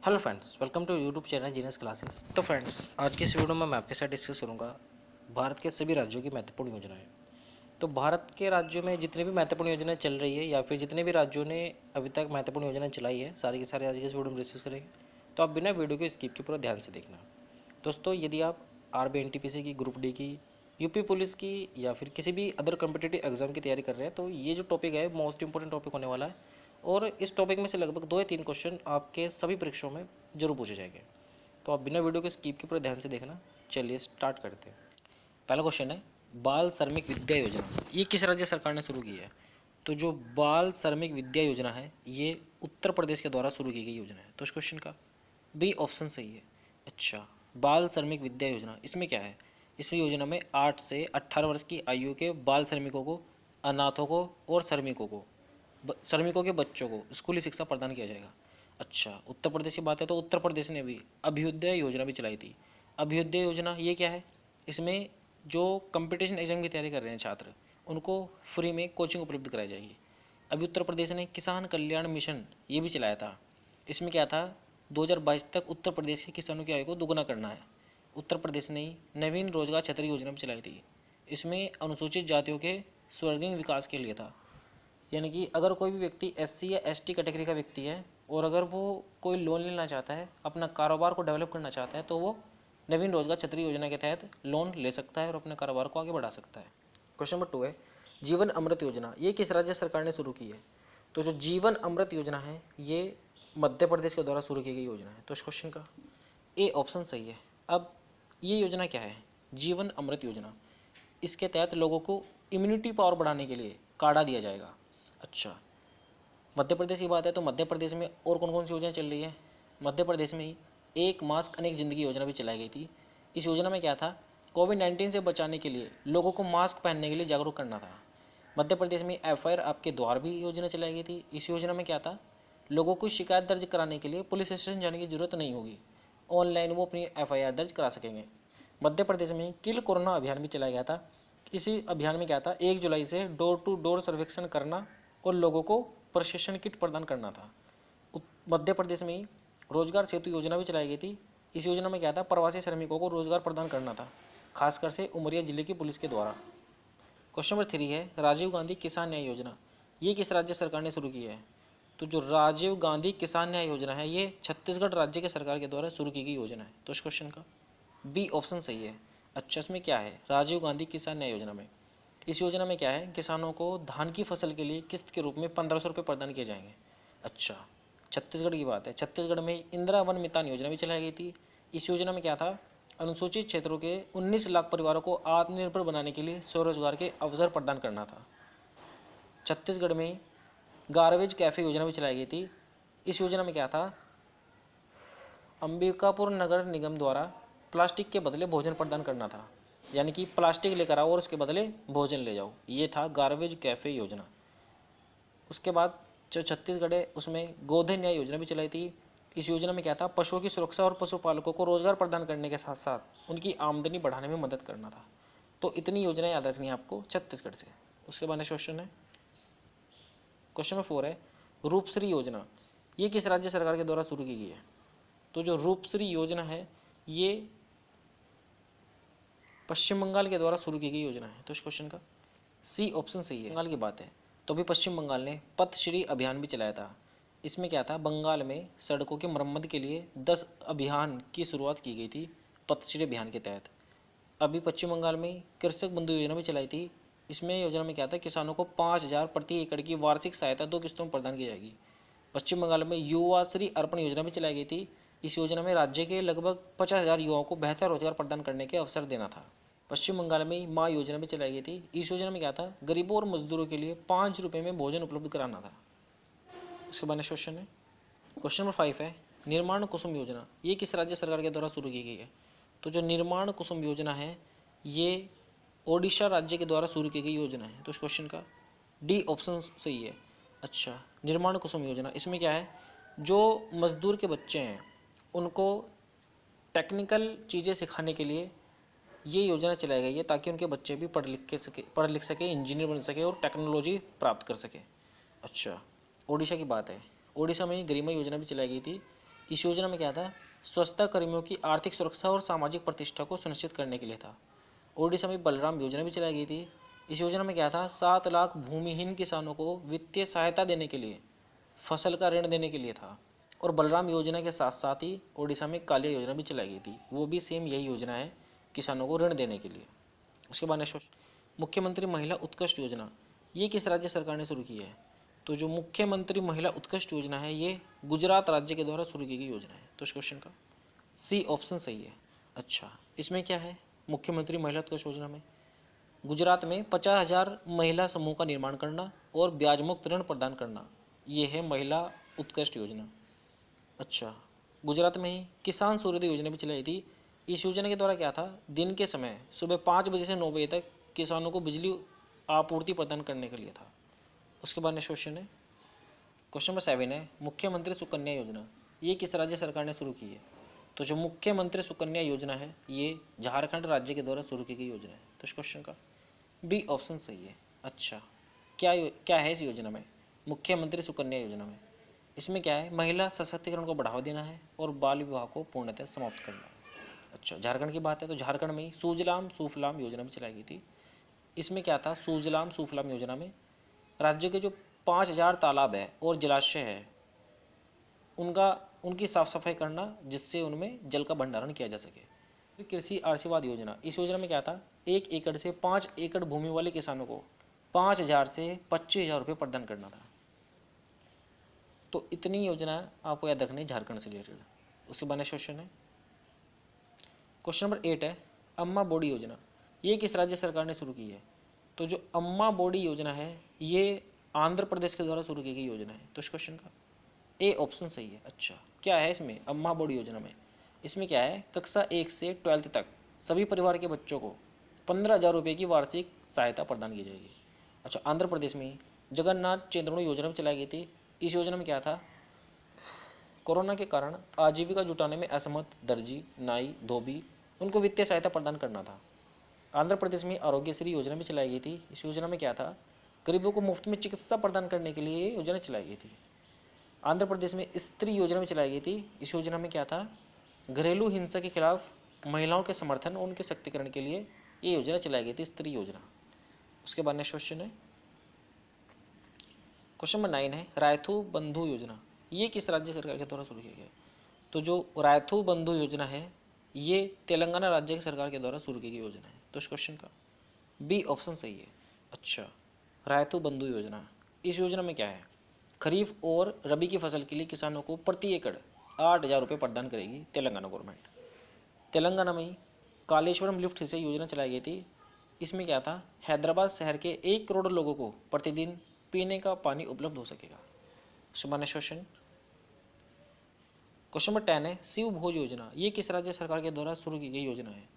Hello friends, welcome to YouTube channel genius classes. तो friends, आज की इस वीडियो में मैं आपके साथ डिस्कस करूंगा भारत के सभी राज्यों की महत्वपूर्ण योजनाएं। तो भारत के राज्यों में जितनी भी महत्वपूर्ण योजनाएं चल रही है या फिर जितने भी राज्यों ने अभी तक महत्वपूर्ण योजनाएं चलाई है, सारी की सारी आज की इस वीडियो में डिस्कस करेंगे। तो आप बिना वीडियो को स्किप के पूरा ध्यान से देखना। दोस्तों, यदि आप आरबी एनटीपीसी की, ग्रुप डी की, यूपी पुलिस की या फिर किसी भी अदर कम्पिटिटिव एग्जाम की तैयारी कर रहे हैं तो ये जो टॉपिक है मोस्ट इंपॉर्टेंट टॉपिक होने वाला है। और इस टॉपिक में से लगभग 2 या 3 क्वेश्चन आपके सभी परीक्षाओं में जरूर पूछे जाएंगे। तो आप बिना वीडियो के स्किप के पूरे ध्यान से देखना। चलिए स्टार्ट करते हैं। पहला क्वेश्चन है, बाल श्रमिक विद्या योजना ये किस राज्य सरकार ने शुरू की है? तो जो बाल श्रमिक विद्या योजना है ये उत्तर प्रदेश के द्वारा शुरू की गई योजना है। तो इस क्वेश्चन का बी ऑप्शन सही है। अच्छा, बाल श्रमिक विद्या योजना इसमें क्या है? इस योजना में 8 से 18 वर्ष की आयु के बाल श्रमिकों को, अनाथों को और श्रमिकों के बच्चों को स्कूली शिक्षा प्रदान किया जाएगा। अच्छा, उत्तर प्रदेश की बात है तो उत्तर प्रदेश ने भी अभ्युदय योजना भी चलाई थी। अभ्युदय योजना ये क्या है? इसमें जो कंपटीशन एग्जाम की तैयारी कर रहे हैं छात्र, उनको फ्री में कोचिंग उपलब्ध कराई जाएगी। अभी उत्तर प्रदेश ने किसान कल्याण मिशन ये भी चलाया था। इसमें क्या था? 2022 तक उत्तर प्रदेश के किसानों की आय को दोगुना करना है। उत्तर प्रदेश ने नवीन रोजगार छतरी योजना भी चलाई थी। इसमें अनुसूचित जातियों के स्वर्णिम विकास के लिए था। यानी कि अगर कोई भी व्यक्ति एससी या एसटी कैटेगरी का व्यक्ति है और अगर वो कोई लोन लेना चाहता है, अपना कारोबार को डेवलप करना चाहता है, तो वो नवीन रोजगार छतरी योजना के तहत लोन ले सकता है और अपने कारोबार को आगे बढ़ा सकता है। क्वेश्चन नंबर 2 है, जीवन अमृत योजना ये किस राज्य सरकार ने शुरू की है? तो जो जीवन अमृत योजना है ये मध्य प्रदेश के द्वारा शुरू की गई योजना है। तो इस क्वेश्चन का ए ऑप्शन सही है। अब ये योजना क्या है? जीवन अमृत योजना, इसके तहत लोगों को इम्यूनिटी पावर बढ़ाने के लिए काढ़ा दिया जाएगा। अच्छा, मध्य प्रदेश की बात है तो मध्य प्रदेश में और कौन कौन सी योजना चल रही है? मध्य प्रदेश में ही एक मास्क अनेक ज़िंदगी योजना भी चलाई गई थी। इस योजना में क्या था? कोविड-19 से बचाने के लिए लोगों को मास्क पहनने के लिए जागरूक करना था। मध्य प्रदेश में एफआईआर आपके द्वार भी योजना चलाई गई थी। इस योजना में क्या था? लोगों को शिकायत दर्ज कराने के लिए पुलिस स्टेशन जाने की जरूरत नहीं होगी, ऑनलाइन वो अपनी एफआईआर दर्ज करा सकेंगे। मध्य प्रदेश में किल कोरोना अभियान भी चलाया गया था। इसी अभियान में क्या था? 1 जुलाई से डोर टू डोर सर्वेक्षण करना और लोगों को प्रशिक्षण किट प्रदान करना था। मध्य प्रदेश में ही रोजगार सेतु योजना भी चलाई गई थी। इस योजना में क्या था? प्रवासी श्रमिकों को रोजगार प्रदान करना था, खासकर से उमरिया जिले की पुलिस के द्वारा। क्वेश्चन नंबर 3 है, राजीव गांधी किसान न्याय योजना ये किस राज्य सरकार ने शुरू की है? तो जो राजीव गांधी किसान न्याय योजना है ये छत्तीसगढ़ राज्य के सरकार के द्वारा शुरू की गई योजना है। तो इस क्वेश्चन का बी ऑप्शन सही है। अच्छा, इसमें क्या है? राजीव गांधी किसान न्याय योजना में, इस योजना में क्या है? किसानों को धान की फसल के लिए किस्त के रूप में 1500 रुपये प्रदान किए जाएंगे। अच्छा, छत्तीसगढ़ की बात है, छत्तीसगढ़ में इंदिरा वन मितान योजना भी चलाई गई थी। इस योजना में क्या था? अनुसूचित क्षेत्रों के 19 लाख परिवारों को आत्मनिर्भर बनाने के लिए स्वरोजगार के अवसर प्रदान करना था। छत्तीसगढ़ में गार्बेज कैफे योजना भी चलाई गई थी। इस योजना में क्या था? अंबिकापुर नगर निगम द्वारा प्लास्टिक के बदले भोजन प्रदान करना था। यानी कि प्लास्टिक लेकर आओ और उसके बदले भोजन ले जाओ, ये था गार्बेज कैफे योजना। उसके बाद जो छत्तीसगढ़ है उसमें गोधन न्याय योजना भी चलाई थी। इस योजना में क्या था? पशुओं की सुरक्षा और पशुपालकों को रोजगार प्रदान करने के साथ साथ उनकी आमदनी बढ़ाने में मदद करना था। तो इतनी योजनाएं याद रखनी है आपको छत्तीसगढ़ से। उसके बाद नेक्स्ट क्वेश्चन है, क्वेश्चन नंबर 4 है, रूपश्री योजना ये किस राज्य सरकार के द्वारा शुरू की गई है? तो जो रूपश्री योजना है ये पश्चिम बंगाल के द्वारा शुरू की गई योजना है। तो इस क्वेश्चन का सी ऑप्शन सही है। बंगाल की बात है तो अभी पश्चिम बंगाल ने पथश्री अभियान भी चलाया था। इसमें क्या था? बंगाल में सड़कों की मरम्मत के लिए 10 अभियान की शुरुआत की गई थी पथश्री अभियान के तहत। अभी पश्चिम बंगाल में कृषक बंधु योजना भी चलाई थी। इसमें योजना में क्या था? किसानों को 5000 प्रति एकड़ की वार्षिक सहायता 2 किस्तों में प्रदान की जाएगी। पश्चिम बंगाल में युवा श्री अर्पण योजना भी चलाई गई थी। इस योजना में राज्य के लगभग 50,000 युवाओं को बेहतर रोजगार प्रदान करने के अवसर देना था। पश्चिम बंगाल में माँ योजना भी चलाई गई थी। इस योजना में क्या था? गरीबों और मजदूरों के लिए 5 रुपये में भोजन उपलब्ध कराना था। उसके बाद नेक्स्ट क्वेश्चन है, क्वेश्चन नंबर 5 है, निर्माण कुसुम योजना ये किस राज्य सरकार के द्वारा शुरू की गई है? तो जो निर्माण कुसुम योजना है ये ओडिशा राज्य के द्वारा शुरू की गई योजना है। तो इस क्वेश्चन का डी ऑप्शन सही है। अच्छा, निर्माण कुसुम योजना इसमें क्या है? जो मजदूर के बच्चे हैं उनको टेक्निकल चीज़ें सिखाने के लिए ये योजना चलाई गई है ताकि उनके बच्चे भी पढ़ लिख सके, इंजीनियर बन सके और टेक्नोलॉजी प्राप्त कर सके। अच्छा, ओडिशा की बात है, ओडिशा में गरिमा योजना भी चलाई गई थी। इस योजना में क्या था, स्वच्छता कर्मियों की आर्थिक सुरक्षा और सामाजिक प्रतिष्ठा को सुनिश्चित करने के लिए था। ओडिशा में बलराम योजना भी चलाई गई थी। इस योजना में क्या था, 7 लाख भूमिहीन किसानों को वित्तीय सहायता देने के लिए, फसल का ऋण देने के लिए था। और बलराम योजना के साथ साथ ही ओडिशा में कालिया योजना भी चलाई गई थी, वो भी सेम यही योजना है, किसानों को ऋण देने के लिए। उसके बाद नेक्स्ट, मुख्यमंत्री महिला उत्कृष्ट योजना, ये किस राज्य सरकार ने शुरू की है? तो जो मुख्यमंत्री महिला उत्कृष्ट योजना है, ये गुजरात राज्य के द्वारा शुरू की गई योजना है। तो इस क्वेश्चन का सी ऑप्शन सही है। अच्छा, इसमें क्या है, मुख्यमंत्री महिला उत्कृष्ट योजना में गुजरात में 50,000 महिला समूह का निर्माण करना और ब्याज मुक्त ऋण प्रदान करना, ये है महिला उत्कृष्ट योजना। अच्छा, गुजरात में ही किसान सूर्योदय योजना भी चलाई थी। इस योजना के द्वारा क्या था, दिन के समय सुबह 5 बजे से 9 बजे तक किसानों को बिजली आपूर्ति प्रदान करने के लिए था। उसके बाद नेक्स्ट क्वेश्चन है, क्वेश्चन नंबर 7 है, मुख्यमंत्री सुकन्या योजना, ये किस राज्य सरकार ने शुरू की है? तो जो मुख्यमंत्री सुकन्या योजना है, ये झारखंड राज्य के द्वारा शुरू की गई योजना है। तो इस क्वेश्चन का बी ऑप्शन सही है। अच्छा, क्या है इस योजना में, मुख्यमंत्री सुकन्या योजना में? इसमें क्या है, महिला सशक्तिकरण को बढ़ावा देना है और बाल विवाह को पूर्णतः समाप्त करना है। अच्छा, झारखंड की बात है तो झारखंड में सूजलाम सुफलाम योजना भी चलाई गई थी। इसमें क्या था, सूजलाम सुफलाम योजना में राज्य के जो 5,000 तालाब है और जलाशय है, उनकी साफ सफाई करना, जिससे उनमें जल का भंडारण किया जा सके। कृषि आशीर्वाद योजना, इस योजना में क्या था, 1 एकड़ से 5 एकड़ भूमि वाले किसानों को 5,000 से 25,000 रुपये प्रदान करना था। तो इतनी योजना आपको याद रखनी है झारखंड से रिलेटेड। उसके बाद नेक्स्ट क्वेश्चन है, क्वेश्चन नंबर 8 है, अम्मा बोडी योजना, ये किस राज्य सरकार ने शुरू की है? तो जो अम्मा बोडी योजना है, ये आंध्र प्रदेश के द्वारा शुरू की गई योजना है। तो इस क्वेश्चन का ए ऑप्शन सही है। अच्छा, क्या है इसमें अम्मा बोडी योजना में? इसमें क्या है, कक्षा 1 से 12वीं तक सभी परिवार के बच्चों को 15,000 रुपये की वार्षिक सहायता प्रदान की जाएगी। अच्छा, आंध्र प्रदेश में जगन्नाथ चेंद्रणु योजना भी चलाई गई थी। इस योजना में क्या था, कोरोना के कारण आजीविका जुटाने में असमर्थ दर्जी, नाई, धोबी, उनको वित्तीय सहायता प्रदान करना था। आंध्र प्रदेश में आरोग्यश्री योजना भी चलाई गई थी। इस योजना में क्या था, गरीबों को मुफ्त में चिकित्सा प्रदान करने के लिए ये योजना चलाई गई थी। आंध्र प्रदेश में स्त्री योजना भी चलाई गई थी। इस योजना में क्या था, घरेलू हिंसा के खिलाफ महिलाओं के समर्थन और उनके सशक्तिकरण के लिए ये योजना चलाई गई थी, स्त्री योजना। उसके बाद नेक्स्ट क्वेश्चन है, क्वेश्चन नंबर 9 है, रायथू बंधु योजना, ये किस राज्य सरकार के द्वारा शुरू किया गया? तो जो रायथू बंधु योजना है, ये तेलंगाना राज्य की सरकार के द्वारा शुरू की गई योजना है। तो इस क्वेश्चन का बी ऑप्शन सही है। अच्छा, रायथू बंधु योजना, इस योजना में क्या है, खरीफ और रबी की फसल के लिए किसानों को प्रति एकड़ 8,000 रुपये प्रदान करेगी तेलंगाना गवर्नमेंट। तेलंगाना में कालेश्वरम लिफ्ट सिंचाई योजना चलाई गई थी। इसमें क्या था, हैदराबाद शहर के 1 करोड़ लोगों को प्रतिदिन पीने का पानी उपलब्ध हो सकेगा। सुबह क्वेश्चन, क्वेश्चन नंबर 10 है, शिव भोज योजना, ये किस राज्य सरकार के द्वारा शुरू की गई योजना है?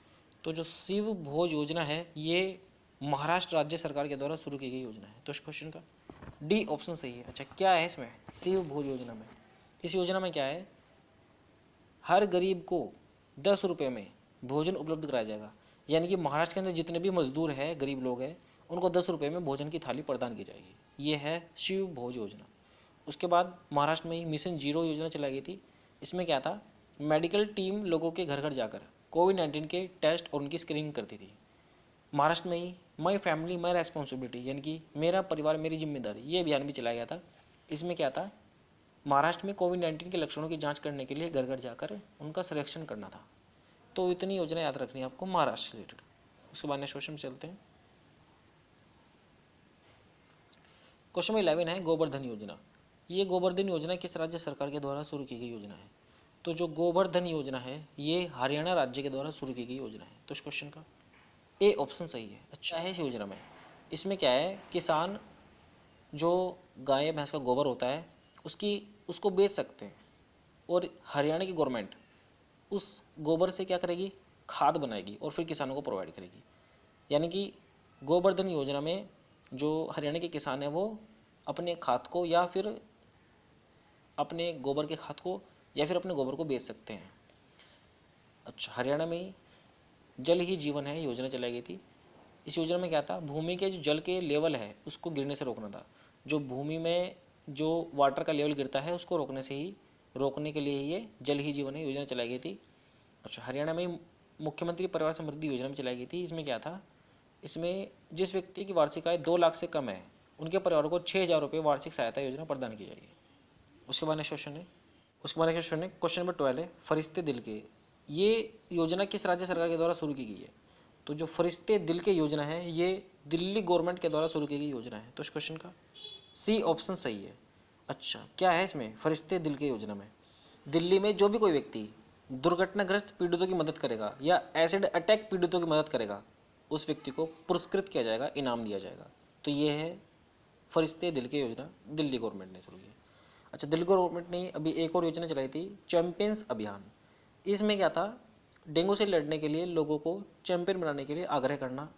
तो जो शिव भोज योजना है, ये महाराष्ट्र राज्य सरकार के द्वारा शुरू की गई योजना है। तो इस क्वेश्चन का डी ऑप्शन सही है। अच्छा, क्या है इसमें, शिव भोज योजना में, इस योजना में क्या है, हर गरीब को 10 रुपये में भोजन उपलब्ध कराया जाएगा। यानी कि महाराष्ट्र के अंदर जितने भी मजदूर हैं, गरीब लोग हैं, उनको 10 रुपये में भोजन की थाली प्रदान की जाएगी। ये है शिव भोज योजना। उसके बाद महाराष्ट्र में ही मिशन जीरो योजना चलाई गई थी। इसमें क्या था, मेडिकल टीम लोगों के घर घर जाकर कोविड-19 के टेस्ट और उनकी स्क्रीनिंग करती थी। महाराष्ट्र में ही माई फैमिली माई रेस्पॉन्सिबिलिटी, यानी कि मेरा परिवार मेरी जिम्मेदारी, ये अभियान भी चलाया गया था। इसमें क्या था, महाराष्ट्र में कोविड-19 के लक्षणों की जांच करने के लिए घर घर जाकर उनका सर्वेक्षण करना था। तो इतनी योजना याद रखनी है आपको महाराष्ट्र रिलेटेड। उसके बाद नेक्स्ट क्वेश्चन चलते हैं, क्वेश्चन नंबर 11 है, गोवर्धन योजना, ये गोवर्धन योजना किस राज्य सरकार के द्वारा शुरू की गई योजना है? तो जो गोवर्धन योजना है, ये हरियाणा राज्य के द्वारा शुरू की गई योजना है। तो इस क्वेश्चन का ए ऑप्शन सही है। अच्छा है इस योजना में, इसमें क्या है, किसान जो गाय भैंस का गोबर होता है उसको बेच सकते हैं और हरियाणा की गवर्नमेंट उस गोबर से क्या करेगी, खाद बनाएगी और फिर किसानों को प्रोवाइड करेगी। यानी कि गोवर्धन योजना में जो हरियाणा के किसान हैं, वो अपने खाद को या फिर अपने गोबर के खाद को या फिर अपने गोबर को बेच सकते हैं। अच्छा, हरियाणा में जल ही जीवन है योजना चलाई गई थी। इस योजना में क्या था, भूमि के जो जल के लेवल है उसको गिरने से रोकना था। जो भूमि में जो वाटर का लेवल गिरता है उसको रोकने से ही रोकने के लिए ये जल ही जीवन योजना चलाई गई थी। अच्छा, हरियाणा में मुख्यमंत्री परिवार समृद्धि योजना में चलाई गई थी। इसमें क्या था, इसमें जिस व्यक्ति की वार्षिक आय 2 लाख से कम है उनके परिवार को 6,000 रुपये वार्षिक सहायता योजना प्रदान की जाएगी। उसके बाद नेक्स्ट क्वेश्चन है, क्वेश्चन नंबर 12 है, फरिश्ते दिल के, ये योजना किस राज्य सरकार के द्वारा शुरू की गई है? तो जो फरिश्ते दिल के योजना है ये दिल्ली गवर्नमेंट के द्वारा शुरू की गई योजना है। तो इस क्वेश्चन का सी ऑप्शन सही है। अच्छा, क्या है इसमें फरिश्ते दिल के योजना में? दिल्ली में जो भी कोई व्यक्ति दुर्घटनाग्रस्त पीड़ितों की मदद करेगा या एसिड अटैक पीड़ितों की मदद करेगा उस व्यक्ति को पुरस्कृत किया जाएगा, इनाम दिया जाएगा। तो ये है फरिश्ते दिल के योजना, दिल्ली गवर्नमेंट ने शुरू की। अच्छा, दिल्ली गवर्नमेंट ने अभी एक और योजना चलाई थी, चैंपियंस अभियान। इसमें क्या था, डेंगू से लड़ने के लिए लोगों को चैंपियन बनाने के लिए आग्रह करना।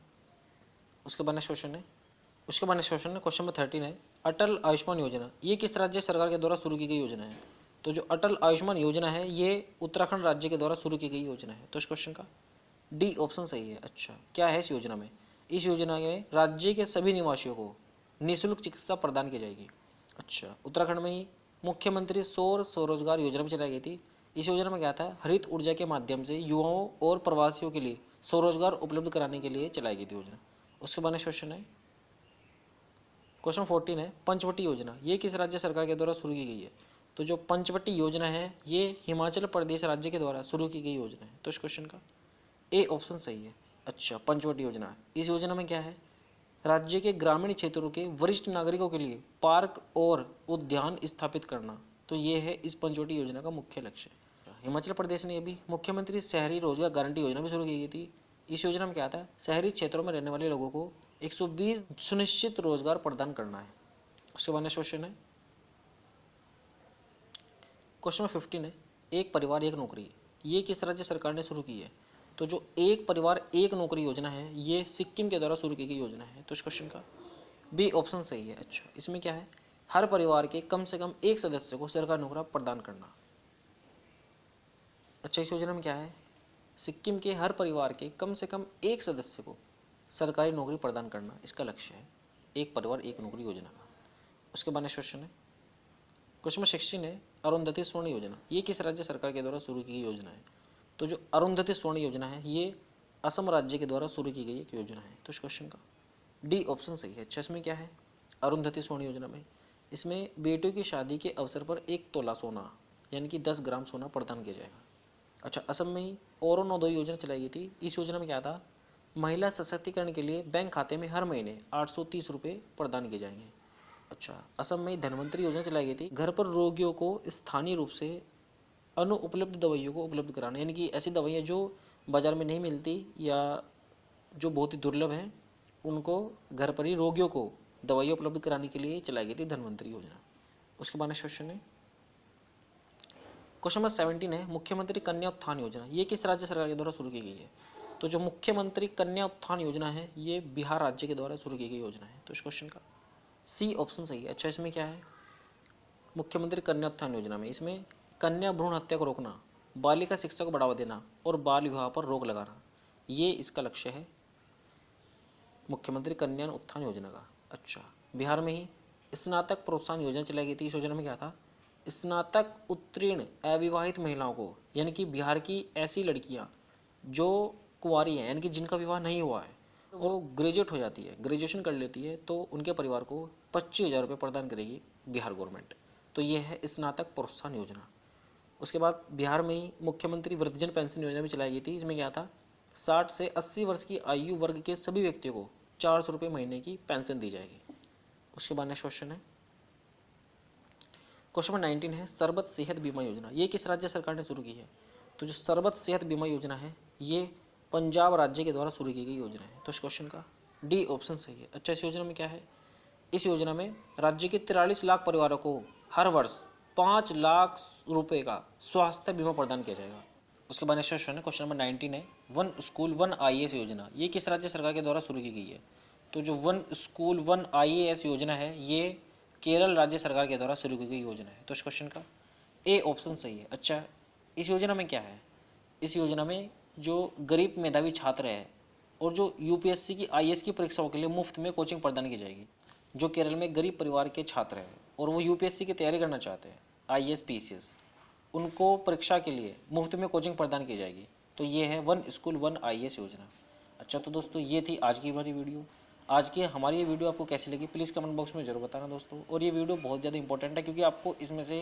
उसके बाद नेक्स्ट क्वेश्चन है, क्वेश्चन नंबर 13 है, अटल आयुष्मान योजना, ये किस राज्य सरकार के द्वारा शुरू की गई योजना है? तो जो अटल आयुष्मान योजना है ये उत्तराखंड राज्य के द्वारा शुरू की गई योजना है। तो इस क्वेश्चन का डी ऑप्शन सही है। अच्छा, क्या है इस योजना में? इस योजना में राज्य के सभी निवासियों को निःशुल्क चिकित्सा प्रदान की जाएगी। अच्छा, उत्तराखंड में ही मुख्यमंत्री सौर स्वरोजगार योजना भी चलाई गई थी। इस योजना में क्या था, हरित ऊर्जा के माध्यम से युवाओं और प्रवासियों के लिए स्वरोजगार उपलब्ध कराने के लिए चलाई गई थी योजना। उसके बाद नेक्स्ट क्वेश्चन है, क्वेश्चन 14 है, पंचवटी योजना, ये किस राज्य सरकार के द्वारा शुरू की गई है? तो जो पंचवटी योजना है ये हिमाचल प्रदेश राज्य के द्वारा शुरू की गई योजना है। तो इस क्वेश्चन का ए ऑप्शन सही है। अच्छा, पंचवटी योजना, इस योजना में क्या है, राज्य के ग्रामीण क्षेत्रों के वरिष्ठ नागरिकों के लिए पार्क और उद्यान स्थापित करना। तो ये है इस पंचवटी योजना का मुख्य लक्ष्य। हिमाचल प्रदेश ने अभी मुख्यमंत्री शहरी रोजगार गारंटी योजना भी शुरू की गई थी। इस योजना में क्या था, शहरी क्षेत्रों में रहने वाले लोगों को 120 सुनिश्चित रोजगार प्रदान करना है। उसके बाद नेक्स्ट क्वेश्चन है, क्वेश्चन 15 है, एक परिवार एक नौकरी, ये किस राज्य सरकार ने शुरू की है? तो जो एक परिवार एक नौकरी योजना है ये सिक्किम के द्वारा शुरू की गई योजना है। तो इस क्वेश्चन का बी ऑप्शन सही है। अच्छा, इसमें क्या है, हर परिवार के कम से कम एक सदस्य को सरकारी नौकरी प्रदान करना। अच्छा, इस योजना में क्या है, सिक्किम के हर परिवार के कम से कम एक सदस्य को सरकारी नौकरी प्रदान करना इसका लक्ष्य है, एक परिवार एक नौकरी योजना का। उसके बाद नेक्स्ट क्वेश्चन है, क्वेश्चन नंबर 16 है, अरुंधति स्वर्ण योजना, ये किस राज्य सरकार के द्वारा शुरू की गई योजना है? तो जो अरुंधति स्वर्ण योजना है ये असम राज्य के द्वारा शुरू की गई एक योजना है। तो इस क्वेश्चन का डी ऑप्शन सही है। अच्छा, इसमें क्या है, अरुंधति स्वर्ण योजना में इसमें बेटियों की शादी के अवसर पर 1 तोला सोना यानी कि 10 ग्राम सोना प्रदान किया जाएगा। अच्छा, असम में ही औरोनोदय योजना चलाई गई थी। इस योजना में क्या था, महिला सशक्तिकरण के लिए बैंक खाते में हर महीने 830 रुपये प्रदान किए जाएंगे। अच्छा, असम में धन्वंतरी योजना चलाई गई थी, घर पर रोगियों को स्थानीय रूप से अनुपलब्ध दवाइयों को उपलब्ध कराना, यानी कि ऐसी दवाइयाँ जो बाज़ार में नहीं मिलती या जो बहुत ही दुर्लभ हैं उनको घर पर ही रोगियों को दवाइयाँ उपलब्ध कराने के लिए चलाई गई थी धन्वंतरी योजना। उसके बाद नेक्स्ट क्वेश्चन है, क्वेश्चन नंबर 17 है, मुख्यमंत्री कन्या उत्थान योजना, ये किस राज्य सरकार के द्वारा शुरू की गई है? तो जो मुख्यमंत्री कन्या उत्थान योजना है ये बिहार राज्य के द्वारा शुरू की गई योजना है। तो इस क्वेश्चन का सी ऑप्शन सही है। अच्छा, इसमें क्या है, मुख्यमंत्री कन्या उत्थान योजना में इसमें कन्या भ्रूण हत्या को रोकना, बालिका शिक्षा को बढ़ावा देना और बाल विवाह पर रोक लगाना, ये इसका लक्ष्य है मुख्यमंत्री कन्या उत्थान योजना का। अच्छा, बिहार में ही स्नातक प्रोत्साहन योजना चलाई गई थी। इस योजना में क्या था, स्नातक उत्तीर्ण अविवाहित महिलाओं को, यानी कि बिहार की ऐसी लड़कियां जो कुंवारी हैं यानी कि जिनका विवाह नहीं हुआ है, वो ग्रेजुएट हो जाती है, ग्रेजुएशन कर लेती है, तो उनके परिवार को 25,000 रुपये प्रदान करेगी बिहार गवर्नमेंट। तो ये है स्नातक प्रोत्साहन योजना। उसके बाद बिहार में ही मुख्यमंत्री वृद्धजन पेंशन योजना भी चलाई गई थी। इसमें क्या था, 60 से 80 वर्ष की आयु वर्ग के सभी व्यक्तियों को 400 रुपये महीने की पेंशन दी जाएगी। उसके बाद नेक्स्ट क्वेश्चन है, क्वेश्चन नंबर 19 है, सरबत सेहत बीमा योजना, ये किस राज्य सरकार ने शुरू की है? तो जो सरबत सेहत बीमा योजना है ये पंजाब राज्य के द्वारा शुरू की गई योजना है। तो इस क्वेश्चन का डी ऑप्शन सही है। अच्छा, इस योजना में क्या है, इस योजना में राज्य के 43 लाख परिवारों को हर वर्ष 5 लाख रुपए का स्वास्थ्य बीमा प्रदान किया जाएगा। उसके बाद नेक्स्ट क्वेश्चन है, क्वेश्चन नंबर 19 है, वन स्कूल वन IAS योजना, ये किस राज्य सरकार के द्वारा शुरू की गई है? तो जो वन स्कूल वन IAS योजना है ये केरल राज्य सरकार के द्वारा शुरू की गई योजना है। तो इस क्वेश्चन का ए ऑप्शन सही है। अच्छा, इस योजना में क्या है, इस योजना में जो गरीब मेधावी छात्र है और जो UPSC की IAS की परीक्षाओं के लिए मुफ्त में कोचिंग प्रदान की जाएगी। जो केरल में गरीब परिवार के छात्र हैं और वो UPSC की तैयारी करना चाहते हैं, IAS PCS, उनको परीक्षा के लिए मुफ्त में कोचिंग प्रदान की जाएगी। तो ये है वन स्कूल वन IAS योजना। अच्छा, तो दोस्तों ये थी आज की हमारी वीडियो। आज की हमारी ये वीडियो आपको कैसी लगी प्लीज़ कमेंट बॉक्स में जरूर बताना दोस्तों। और ये वीडियो बहुत ज़्यादा इंपॉर्टेंट है क्योंकि आपको इसमें से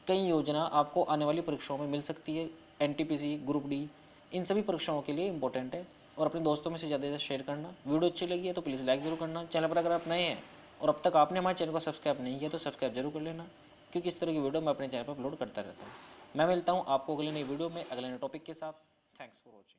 कई योजना आपको आने वाली परीक्षाओं में मिल सकती है। NTPC, ग्रुप डी, इन सभी परीक्षाओं के लिए इंपॉर्टेंट है। और अपने दोस्तों में से ज़्यादा शेयर करना। वीडियो अच्छी लगी है तो प्लीज़ लाइक जरूर करना। चैनल पर अगर आप नए हैं और अब तक आपने हमारे चैनल को सब्सक्राइब नहीं किया तो सब्सक्राइब जरूर कर लेना, क्योंकि इस तरह की वीडियो मैं अपने चैनल पर अपलोड करता रहता हूँ। मैं मिलता हूँ आपको अगले नई वीडियो में अगले नए टॉपिक के साथ। Thanks for watching.